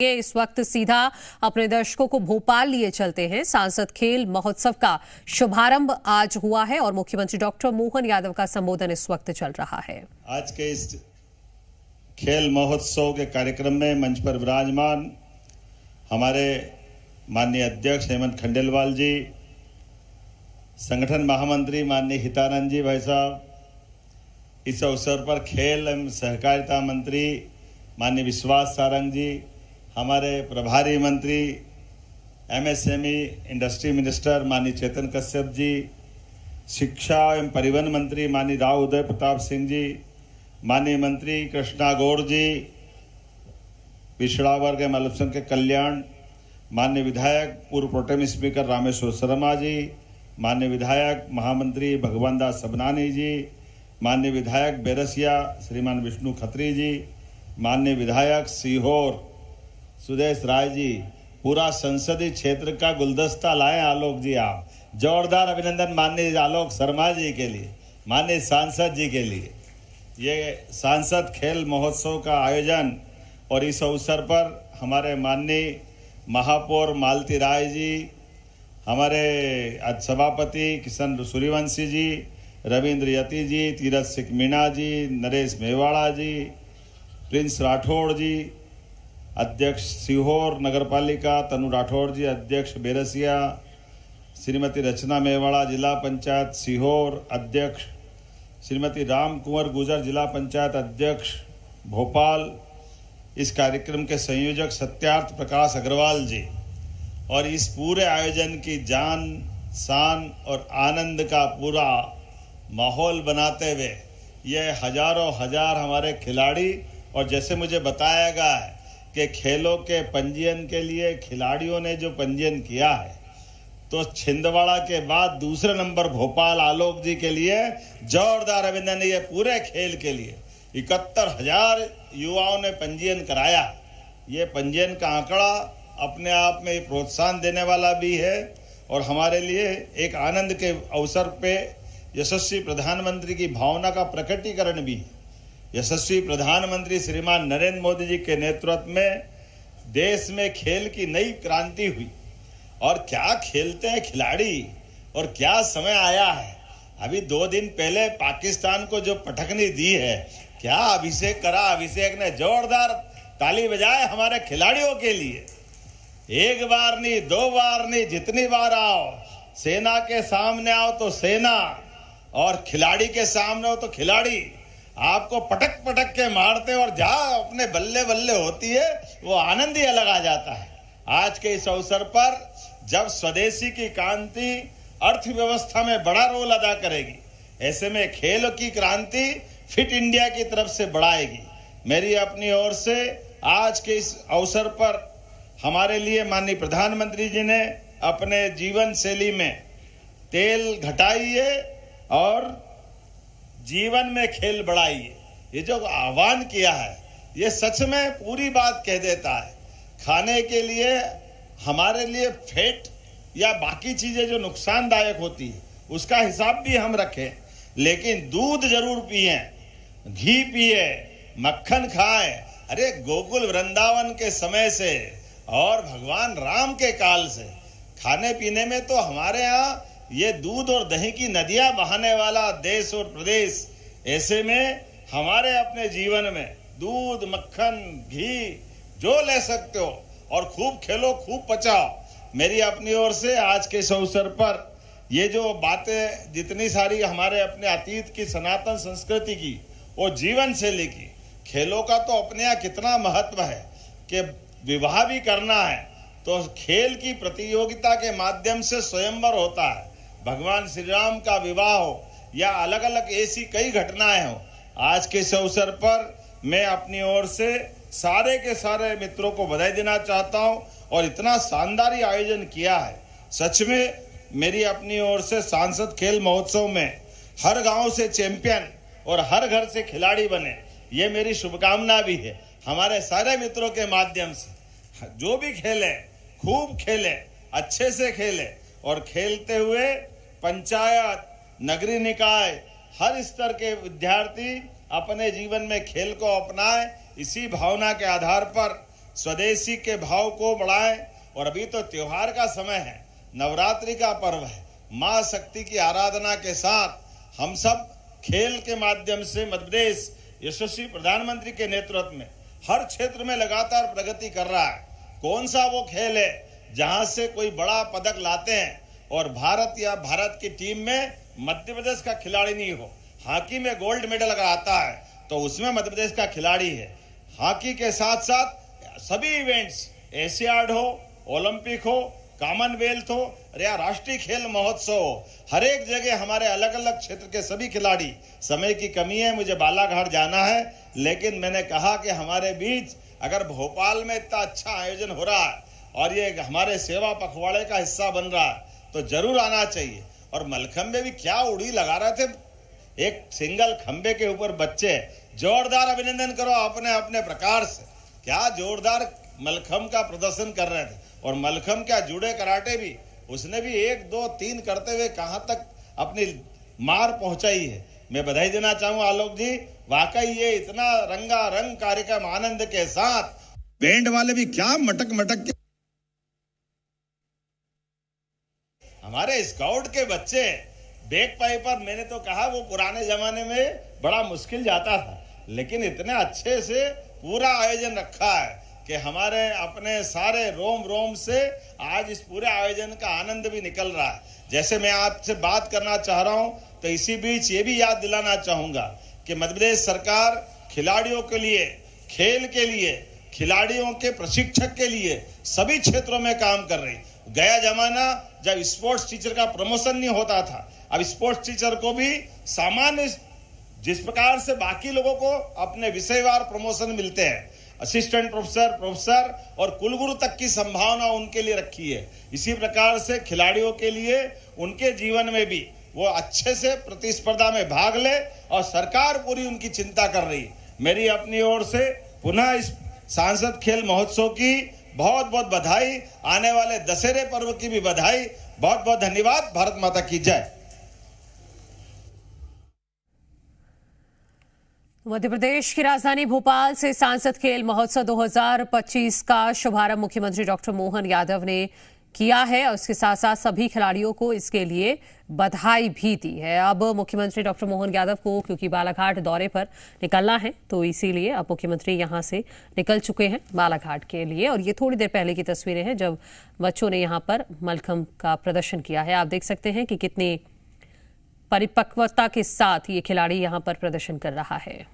ये इस वक्त सीधा अपने दर्शकों को भोपाल लिए चलते हैं। सांसद खेल महोत्सव का शुभारंभ आज हुआ है और मुख्यमंत्री डॉक्टर मोहन यादव का संबोधन इस वक्त चल रहा है। आज के इस खेल महोत्सव के कार्यक्रम में मंच पर विराजमान हमारे माननीय अध्यक्ष हेमंत खंडेलवाल जी, संगठन महामंत्री माननीय हितानंद जी भाई साहब, इस अवसर पर खेल एवं सहकारिता मंत्री माननीय विश्वास सारंग जी, हमारे प्रभारी मंत्री एमएसएमई इंडस्ट्री मिनिस्टर माननीय चेतन कश्यप जी, शिक्षा एवं परिवहन मंत्री माननीय राव उदय प्रताप सिंह जी, माननीय मंत्री कृष्णा गौड़ जी, पिछड़ा वर्ग एवं अल्पसंख्यक कल्याण माननीय विधायक पूर्व प्रोटेम स्पीकर रामेश्वर शर्मा जी, माननीय विधायक महामंत्री भगवान दास सबनानी जी, माननीय विधायक बेरसिया श्रीमान विष्णु खत्री जी, माननीय विधायक सीहोर सुदेश राय जी, पूरा संसदीय क्षेत्र का गुलदस्ता लाए आलोक जी। आप जोरदार अभिनंदन माननीय आलोक शर्मा जी के लिए, माननीय सांसद जी के लिए। ये सांसद खेल महोत्सव का आयोजन और इस अवसर पर हमारे माननीय महापौर मालती राय जी, हमारे सभापति किशन सूर्यवंशी जी, रविंद्र यति जी, तीरथ सिंह मीणा जी, नरेश मेवाड़ा जी, प्रिंस राठौड़ जी, अध्यक्ष सीहोर नगरपालिका तनु राठौड़ जी, अध्यक्ष बेरसिया, श्रीमती रचना मेवाड़ा जिला पंचायत सीहोर, अध्यक्ष श्रीमती राम कुंवर गुजर जिला पंचायत अध्यक्ष भोपाल, इस कार्यक्रम के संयोजक सत्यार्थ प्रकाश अग्रवाल जी, और इस पूरे आयोजन की जान शान और आनंद का पूरा माहौल बनाते हुए ये हजारों हजार हमारे खिलाड़ी, और जैसे मुझे बताया गया है कि खेलों के पंजीयन के लिए खिलाड़ियों ने जो पंजीयन किया है, तो छिंदवाड़ा के बाद दूसरे नंबर भोपाल आलोक जी के लिए जोरदार अभिनंदन। ये पूरे खेल के लिए 71,000 युवाओं ने पंजीयन कराया। ये पंजीयन का आंकड़ा अपने आप में प्रोत्साहन देने वाला भी है और हमारे लिए एक आनंद के अवसर पे यशस्वी प्रधानमंत्री की भावना का प्रकटीकरण भी है। यशस्वी प्रधानमंत्री श्रीमान नरेंद्र मोदी जी के नेतृत्व में देश में खेल की नई क्रांति हुई, और क्या खेलते हैं खिलाड़ी और क्या समय आया है। अभी 2 दिन पहले पाकिस्तान को जो पटकनी दी है, क्या अभिषेक करा। अभिषेक ने जोरदार ताली बजाए हमारे खिलाड़ियों के लिए। 1 बार नहीं 2 बार नहीं, जितनी बार आओ, सेना के सामने आओ तो सेना, और खिलाड़ी के सामने हो तो खिलाड़ी आपको पटक पटक के मारते, और जहाँ अपने बल्ले बल्ले होती है वो आनंद ही अलग आ जाता है। आज के इस अवसर पर जब स्वदेशी की क्रांति अर्थव्यवस्था में बड़ा रोल अदा करेगी, ऐसे में खेलों की क्रांति फिट इंडिया की तरफ से बढ़ाएगी। मेरी अपनी ओर से आज के इस अवसर पर हमारे लिए माननीय प्रधानमंत्री जी ने अपने जीवन शैली में तेल घटाइए और जीवन में खेल बढ़ाइए, ये जो आह्वान किया है, ये सच में पूरी बात कह देता है। खाने के लिए हमारे लिए फैट या बाकी चीजें जो नुकसानदायक होती है उसका हिसाब भी हम रखें, लेकिन दूध जरूर पिए, घी पिए, मक्खन खाएं। अरे गोकुल वृंदावन के समय से और भगवान राम के काल से खाने पीने में तो हमारे यहाँ ये दूध और दही की नदियां बहाने वाला देश और प्रदेश। ऐसे में हमारे अपने जीवन में दूध, मक्खन, घी जो ले सकते हो, और खूब खेलो, खूब पचाओ। मेरी अपनी ओर से आज के इस अवसर पर ये जो बातें जितनी सारी हमारे अपने अतीत की सनातन संस्कृति की और जीवन शैली की, खेलों का तो अपने यहाँ कितना महत्व है कि विवाह भी करना है तो खेल की प्रतियोगिता के माध्यम से स्वयंवर होता है। भगवान श्री राम का विवाह हो या अलग अलग ऐसी कई घटनाएं हो, आज के इस अवसर पर मैं अपनी ओर से सारे के सारे मित्रों को बधाई देना चाहता हूं, और इतना शानदार आयोजन किया है। सच में मेरी अपनी ओर से सांसद खेल महोत्सव में हर गांव से चैंपियन और हर घर से खिलाड़ी बने, ये मेरी शुभकामना भी है। हमारे सारे मित्रों के माध्यम से जो भी खेले खूब खेले, अच्छे से खेले, और खेलते हुए पंचायत, नगरीय निकाय, हर स्तर के विद्यार्थी अपने जीवन में खेल को अपनाएं। इसी भावना के आधार पर स्वदेशी के भाव को बढ़ाएं। और अभी तो त्योहार का समय है, नवरात्रि का पर्व है, मां शक्ति की आराधना के साथ हम सब खेल के माध्यम से मध्य प्रदेश यशस्वी प्रधानमंत्री के नेतृत्व में हर क्षेत्र में लगातार प्रगति कर रहा है। कौन सा वो खेल है जहां से कोई बड़ा पदक लाते हैं और भारत या भारत की टीम में मध्य प्रदेश का खिलाड़ी नहीं हो। हॉकी में गोल्ड मेडल अगर आता है तो उसमें मध्य प्रदेश का खिलाड़ी है। हॉकी के साथ साथ सभी इवेंट्स, एशियाड हो, ओलंपिक हो, कॉमनवेल्थ हो या राष्ट्रीय खेल महोत्सव हो, हर एक जगह हमारे अलग अलग क्षेत्र के सभी खिलाड़ी। समय की कमी है, मुझे बालाघाट जाना है, लेकिन मैंने कहा कि हमारे बीच अगर भोपाल में इतना अच्छा आयोजन हो रहा है और ये हमारे सेवा पखवाड़े का हिस्सा बन रहा है तो जरूर आना चाहिए। और मलखंबे भी क्या उड़ी लगा रहे थे, एक सिंगल खंबे के ऊपर बच्चे। जोरदार अभिनंदन करो अपने अपने प्रकार से, क्या जोरदार मलखंब का प्रदर्शन कर रहे थे। और मलखंब क्या, जुड़े कराटे भी, उसने भी 1 2 3 करते हुए कहां तक अपनी मार पहुंचाई है। मैं बधाई देना चाहूंगा आलोक जी, वाकई ये इतना रंगारंग कार्यक्रम आनंद के साथ, बैंड वाले भी क्या मटक मटक के, हमारे स्काउट के बच्चे बैक पाइपर, मैंने तो कहा वो पुराने जमाने में बड़ा मुश्किल जाता था, लेकिन इतने अच्छे से पूरा आयोजन रखा है कि हमारे अपने सारे रोम रोम से आज इस पूरे आयोजन का आनंद भी निकल रहा है। जैसे मैं आपसे बात करना चाह रहा हूं तो इसी बीच ये भी याद दिलाना चाहूंगा कि मध्य प्रदेश सरकार खिलाड़ियों के लिए, खेल के लिए, खिलाड़ियों के प्रशिक्षक के लिए सभी क्षेत्रों में काम कर रही। गया जमाना जब स्पोर्ट्स टीचर का प्रमोशन नहीं होता था, अब स्पोर्ट्स टीचर को भी सामान्य जिस प्रकार से बाकी लोगों को अपने विषयवार प्रमोशन मिलते हैं, असिस्टेंट प्रोफेसर, प्रोफेसर और कुलगुरु तक की संभावना उनके लिए रखी है। इसी प्रकार से खिलाड़ियों के लिए उनके जीवन में भी वो अच्छे से प्रतिस्पर्धा में भाग ले और सरकार पूरी उनकी चिंता कर रही है। मेरी अपनी ओर से पुनः इस सांसद खेल महोत्सव की बहुत बहुत बधाई, आने वाले दशहरे पर्व की भी बधाई। बहुत बहुत धन्यवाद। भारत माता की जय। मध्य प्रदेश की राजधानी भोपाल से सांसद खेल महोत्सव 2025 का शुभारंभ मुख्यमंत्री डॉक्टर मोहन यादव ने किया है और इसके साथ साथ सभी खिलाड़ियों को इसके लिए बधाई भी दी है। अब मुख्यमंत्री डॉक्टर मोहन यादव को क्योंकि बालाघाट दौरे पर निकलना है तो इसीलिए अब मुख्यमंत्री यहां से निकल चुके हैं बालाघाट के लिए। और ये थोड़ी देर पहले की तस्वीरें हैं जब बच्चों ने यहां पर मलखंब का प्रदर्शन किया है। आप देख सकते हैं कि कितनी परिपक्वता के साथ ये खिलाड़ी यहां पर प्रदर्शन कर रहा है।